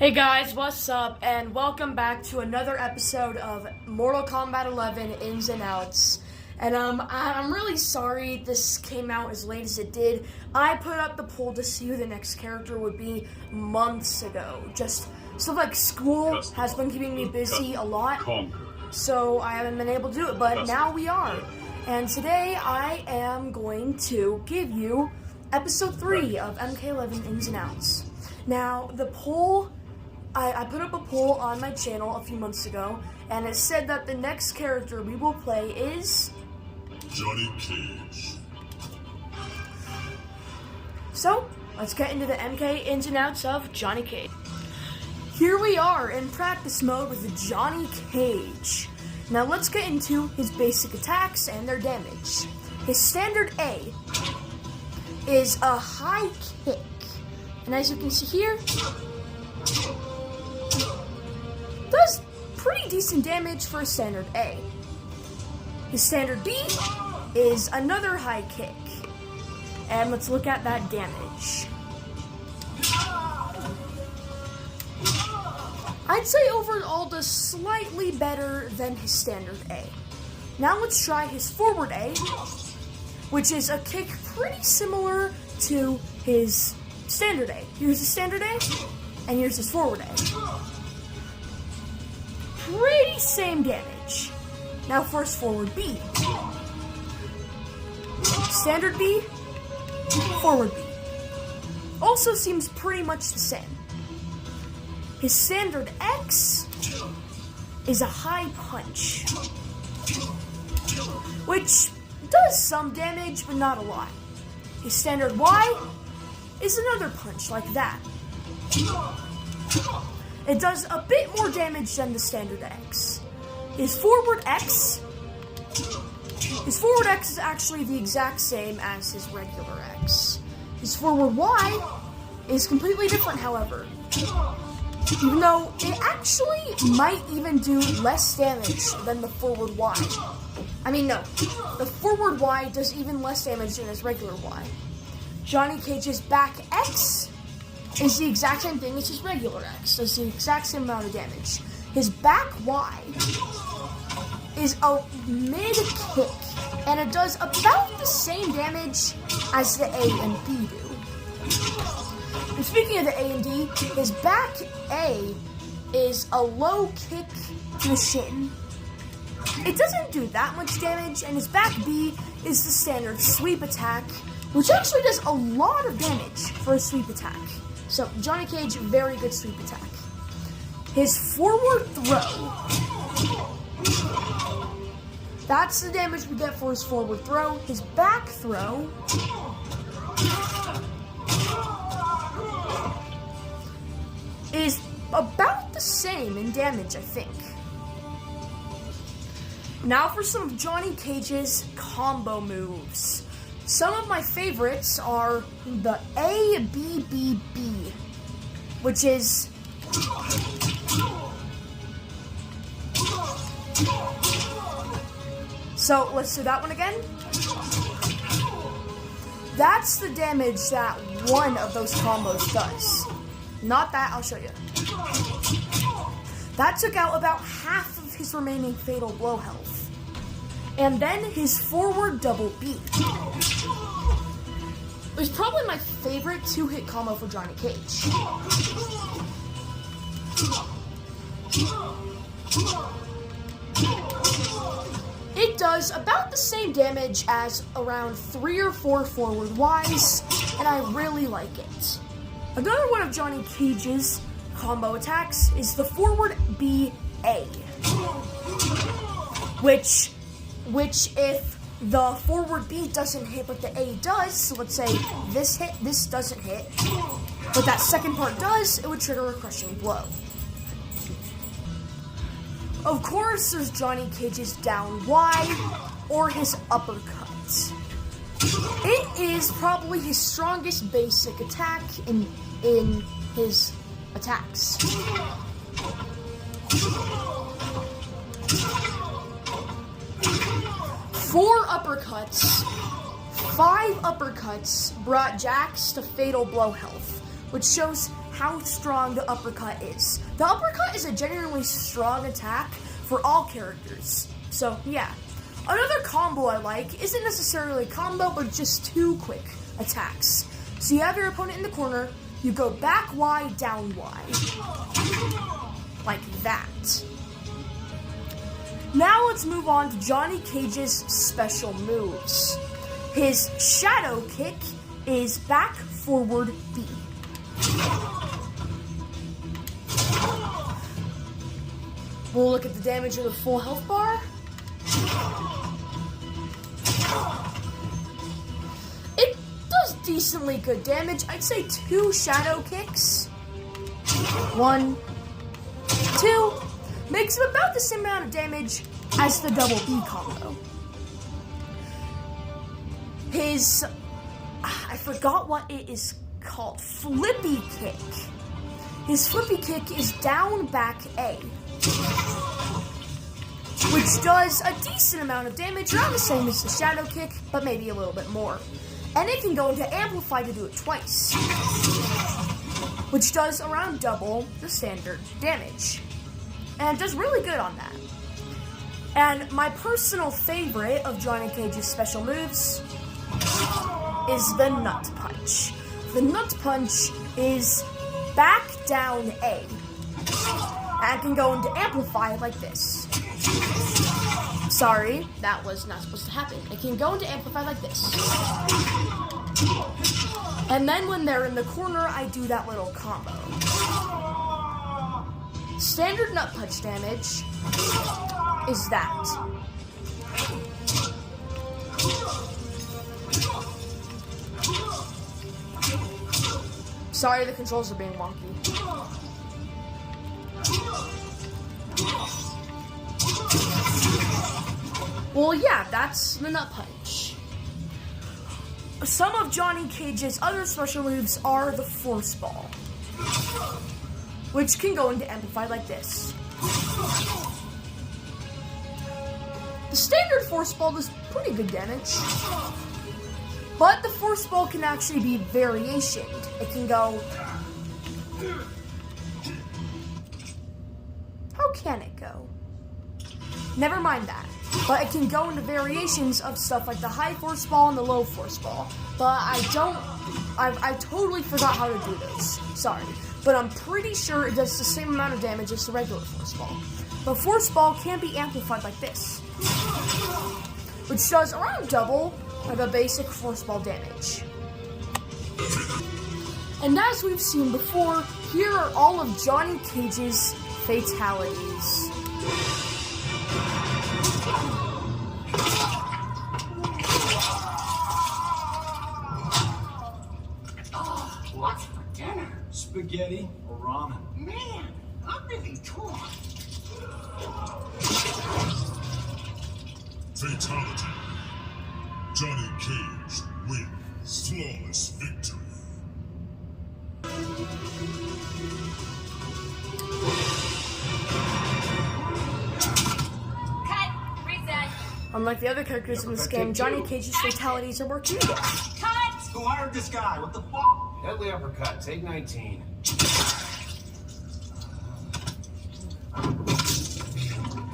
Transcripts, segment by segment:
Hey guys, what's up? And welcome back to another episode of Mortal Kombat 11 Ins and Outs. And I'm really sorry this came out as late as it did. I put up the poll to see who the next character would be months ago. Just stuff like school has been keeping me busy a lot, so I haven't been able to do it, but now we are. And today I am going to give you episode 3 of MK11 Ins and Outs. Now, the poll, I put up a poll on my channel a few months ago, and it said that the next character we will play is Johnny Cage. So, let's get into the MK ins and outs of Johnny Cage. Here we are in practice mode with Johnny Cage. Now let's get into his basic attacks and their damage. His standard A is a high kick. And as you can see here, does pretty decent damage for a standard A. His standard B is another high kick. And let's look at that damage. I'd say overall does slightly better than his standard A. Now let's try his forward A, which is a kick pretty similar to his standard A. Here's his standard A, and here's his forward A. Pretty same damage. Now for his forward B. Standard B, forward B. Also seems pretty much the same. His standard X is a high punch, which does some damage, but not a lot. His standard Y is another punch like that. It does a bit more damage than the standard X. His forward X is actually the exact same as his regular X. His forward Y is completely different, however. Even though it actually might even do less damage than the forward Y. I mean, no. The forward Y does even less damage than his regular Y. Johnny Cage's back X is the exact same thing as his regular X. Does the exact same amount of damage. His back Y is a mid-kick, and it does about the same damage as the A and B do. And speaking of the A and D, his back A is a low kick to the shin. It doesn't do that much damage, and his back B is the standard sweep attack, which actually does a lot of damage for a sweep attack. So, Johnny Cage, very good sweep attack. His forward throw, that's the damage we get for his forward throw. His back throw is about the same in damage, I think. Now for some of Johnny Cage's combo moves. Some of my favorites are the ABBB, which is so let's do that one again. That's the damage that one of those combos does. Not that, I'll show you. That took out about half of his remaining fatal blow health. And then his forward double B. It was probably my favorite 2-hit combo for Johnny Cage. It does about the same damage as around 3 or 4 forward Ys, and I really like it. Another one of Johnny Cage's combo attacks is the forward BA, which if the forward B doesn't hit but the A does, so let's say this doesn't hit, but that second part does, it would trigger a crushing blow. Of course, there's Johnny Cage's down Y or his uppercut. It is probably his strongest basic attack in his attacks. 4 uppercuts, 5 uppercuts brought Jax to fatal blow health, which shows how strong the uppercut is. The uppercut is a genuinely strong attack for all characters. So, yeah. Another combo I like isn't necessarily a combo, but just 2 quick attacks. So you have your opponent in the corner, you go back Y, down Y. Like that. Now let's move on to Johnny Cage's special moves. His shadow kick is back, forward, B. We'll look at the damage of the full health bar. It does decently good damage. I'd say 2 shadow kicks. 1, 2. Makes him about the same amount of damage as the double B combo. His, I forgot what it is called, flippy kick. His flippy kick is down, back, A. Which does a decent amount of damage, around the same as the shadow kick, but maybe a little bit more. And it can go into amplify to do it twice, which does around double the standard damage. And it does really good on that. And my personal favorite of Johnny Cage's special moves is the Nut Punch. The Nut Punch is back, down, A. And it can go into amplify like this. Sorry, that was not supposed to happen. It can go into amplify like this. And then when they're in the corner, I do that little combo. Standard Nut Punch damage is that. Sorry, the controls are being wonky. Well, yeah, that's the Nut Punch. Some of Johnny Cage's other special moves are the Force Ball, which can go into amplify like this. The standard Force Ball does pretty good damage, but the Force Ball can actually be variationed. It can go... How can it go? Never mind that. But it can go into variations of stuff like the high Force Ball and the low Force Ball. But I totally forgot how to do those. Sorry. But I'm pretty sure it does the same amount of damage as the regular Force Ball. But Force Ball can be amplified like this, which does around double the basic Force Ball damage. And as we've seen before, here are all of Johnny Cage's fatalities. What's for dinner? Spaghetti or ramen? Man, I'm really torn. Fatality. Johnny Cage wins. Flawless victory. Cut! Reset! Unlike the other characters in this game, Johnny Cage's fatalities are more cumulative. Cut! Who hired this guy? What the fuck? Deadly uppercut, take 19.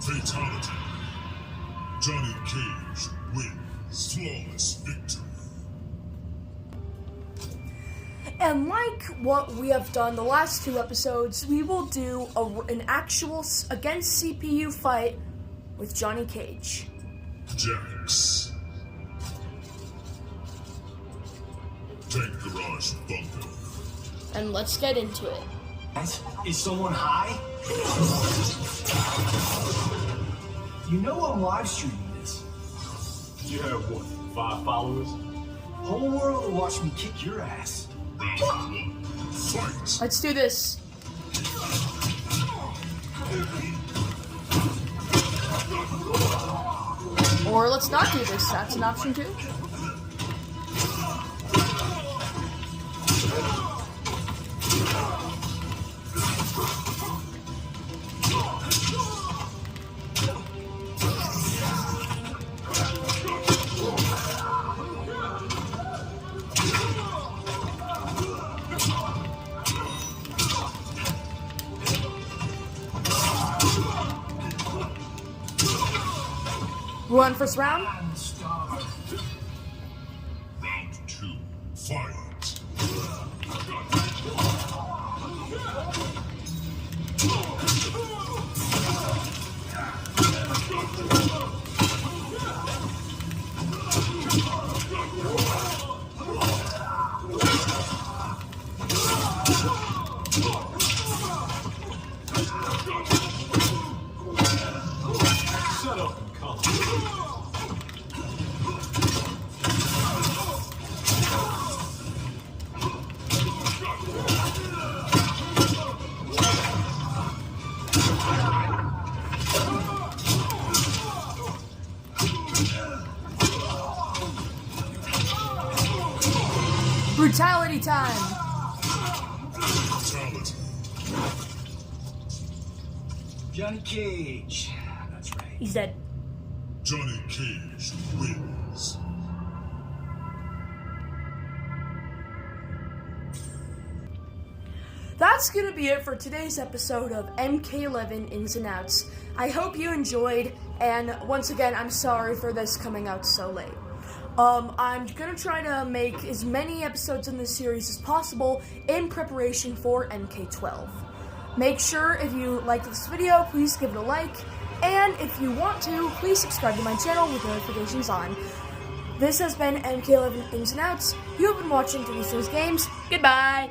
Fatality. Johnny Cage wins. Flawless victory. And like what we have done the last 2 episodes, we will do an actual against CPU fight with Johnny Cage. Jax. Tank Garage Bunker. And let's get into it. Is someone high? You know I'm live streaming this. You have what, 5 followers? Whole world will watch me kick your ass. Round 1. Fight. Let's do this. Or let's not do this. That's an option too. We're on first round. I'm the star. Round 2. Fight. Shut up and come. Brutality time. Fatality. Johnny Cage. That's right. He's dead. Johnny Cage wins. That's gonna be it for today's episode of MK11 Ins and Outs. I hope you enjoyed, and once again, I'm sorry for this coming out so late. I'm gonna try to make as many episodes in this series as possible in preparation for MK12. Make sure if you like this video, please give it a like, and if you want to, please subscribe to my channel with notifications on. This has been MK11 Ins and Outs. You have been watching 3 Games. Goodbye!